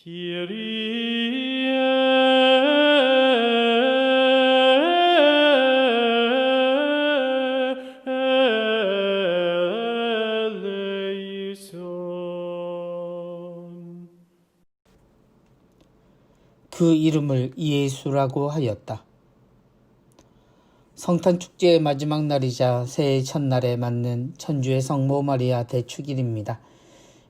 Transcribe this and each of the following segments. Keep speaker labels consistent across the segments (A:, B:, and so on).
A: Kyrie eleison.
B: 그 이름을 예수라고 하였다. 성탄 축제의 마지막 날이자 새해 첫날에 맞는 천주의 성모 마리아 대축일입니다.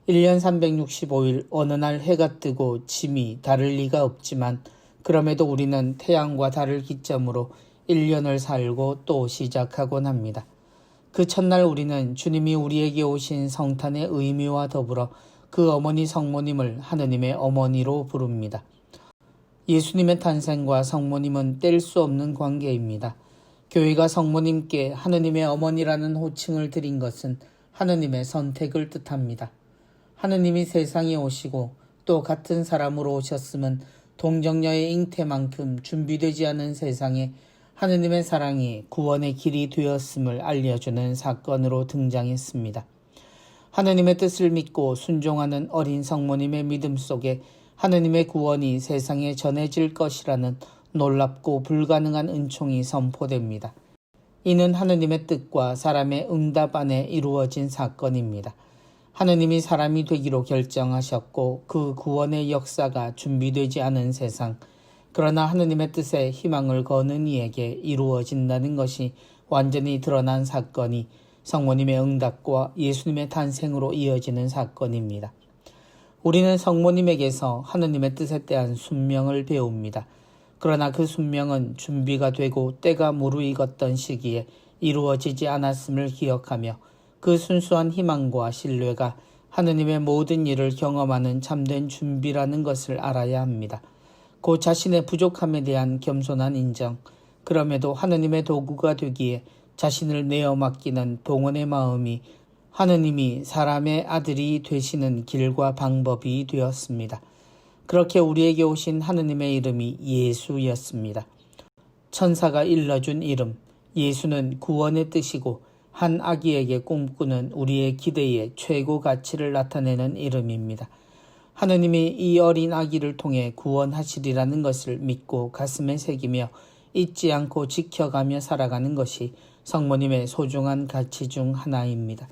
B: 1년 365일 어느 날 해가 뜨고 짐이 다를 리가 없지만 그럼에도 우리는 태양과 달을 기점으로 1년을 살고 또 시작하곤 합니다. 그 첫날 우리는 주님이 우리에게 오신 성탄의 의미와 더불어 그 어머니 성모님을 하느님의 어머니로 부릅니다. 예수님의 탄생과 성모님은 뗄 수 없는 관계입니다. 교회가 성모님께 하느님의 어머니라는 호칭을 드린 것은 하느님의 선택을 뜻합니다. 하느님이 세상에 오시고 또 같은 사람으로 오셨음은 동정녀의 잉태만큼 준비되지 않은 세상에 하느님의 사랑이 구원의 길이 되었음을 알려주는 사건으로 등장했습니다. 하느님의 뜻을 믿고 순종하는 어린 성모님의 믿음 속에 하느님의 구원이 세상에 전해질 것이라는 놀랍고 불가능한 은총이 선포됩니다. 이는 하느님의 뜻과 사람의 응답 안에 이루어진 사건입니다. 하느님이 사람이 되기로 결정하셨고 그 구원의 역사가 준비되지 않은 세상, 그러나 하느님의 뜻에 희망을 거는 이에게 이루어진다는 것이 완전히 드러난 사건이 성모님의 응답과 예수님의 탄생으로 이어지는 사건입니다. 우리는 성모님에게서 하느님의 뜻에 대한 순명을 배웁니다. 그러나 그 순명은 준비가 되고 때가 무르익었던 시기에 이루어지지 않았음을 기억하며 그 순수한 희망과 신뢰가 하느님의 모든 일을 경험하는 참된 준비라는 것을 알아야 합니다. 그 자신의 부족함에 대한 겸손한 인정, 그럼에도 하느님의 도구가 되기에 자신을 내어 맡기는 동원의 마음이 하느님이 사람의 아들이 되시는 길과 방법이 되었습니다. 그렇게 우리에게 오신 하느님의 이름이 예수였습니다. 천사가 일러준 이름, 예수는 구원의 뜻이고 한 아기에게 꿈꾸는 우리의 기대의 최고 가치를 나타내는 이름입니다. 하느님이 이 어린 아기를 통해 구원하시리라는 것을 믿고 가슴에 새기며 잊지 않고 지켜가며 살아가는 것이 성모님의 소중한 가치 중 하나입니다.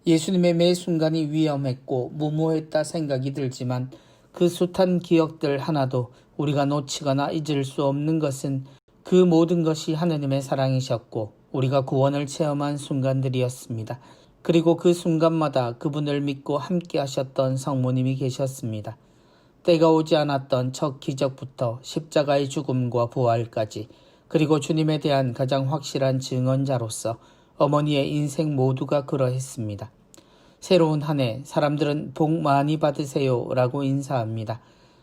B: 예수님의 매 순간이 위험했고 무모했다 생각이 들지만 그 숱한 기억들 하나도 우리가 놓치거나 잊을 수 없는 것은 그 모든 것이 하느님의 사랑이셨고 우리가 구원을 체험한 순간들이었습니다. 그리고 그 순간마다 그분을 믿고 함께 하셨던 성모님이 계셨습니다. 때가 오지 않았던 첫 기적부터 십자가의 죽음과 부활까지, 그리고 주님에 대한 가장 확실한 증언자로서 어머니의 인생 모두가 그러했습니다. 새로운 한 해 사람들은 복 많이 받으세요 라고 인사합니다.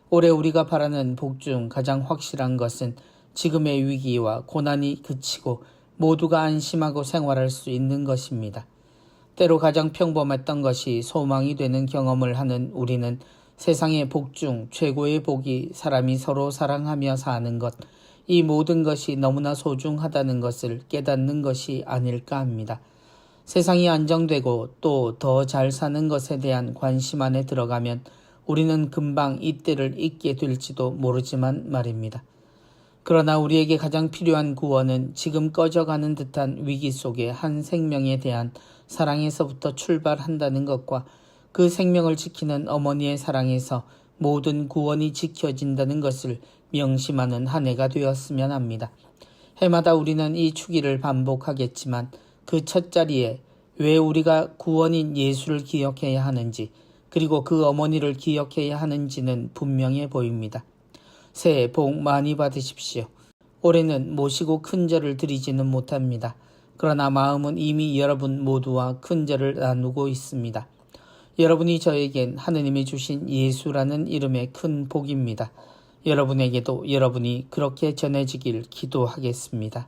B: 올해 우리가 바라는 복 중 가장 확실한 것은 지금의 위기와 고난이 그치고 모두가 안심하고 생활할 수 있는 것입니다. 때로 가장 평범했던 것이 소망이 되는 경험을 하는 우리는 세상의 복 중 최고의 복이 사람이 서로 사랑하며 사는 것, 이 모든 것이 너무나 소중하다는 것을 깨닫는 것이 아닐까 합니다. 세상이 안정되고 또 더 잘 사는 것에 대한 관심 안에 들어가면 우리는 금방 이때를 잊게 될지도 모르지만 말입니다. 그러나 우리에게 가장 필요한 구원은 지금 꺼져가는 듯한 위기 속에 한 생명에 대한 사랑에서부터 출발한다는 것과 그 생명을 지키는 어머니의 사랑에서 모든 구원이 지켜진다는 것을 명심하는 한 해가 되었으면 합니다. 해마다 우리는 이 주기를 반복하겠지만 그 첫 자리에 왜 우리가 구원인 예수를 기억해야 하는지, 그리고 그 어머니를 기억해야 하는지는 분명해 보입니다. 새해 복 많이 받으십시오. 올해는 모시고 큰절을 드리지는 못합니다. 그러나 마음은 이미 여러분 모두와 큰절을 나누고 있습니다. 여러분이 저에겐 하느님이 주신 예수라는 이름의 큰 복입니다. 여러분에게도 여러분이 그렇게 전해지길 기도하겠습니다.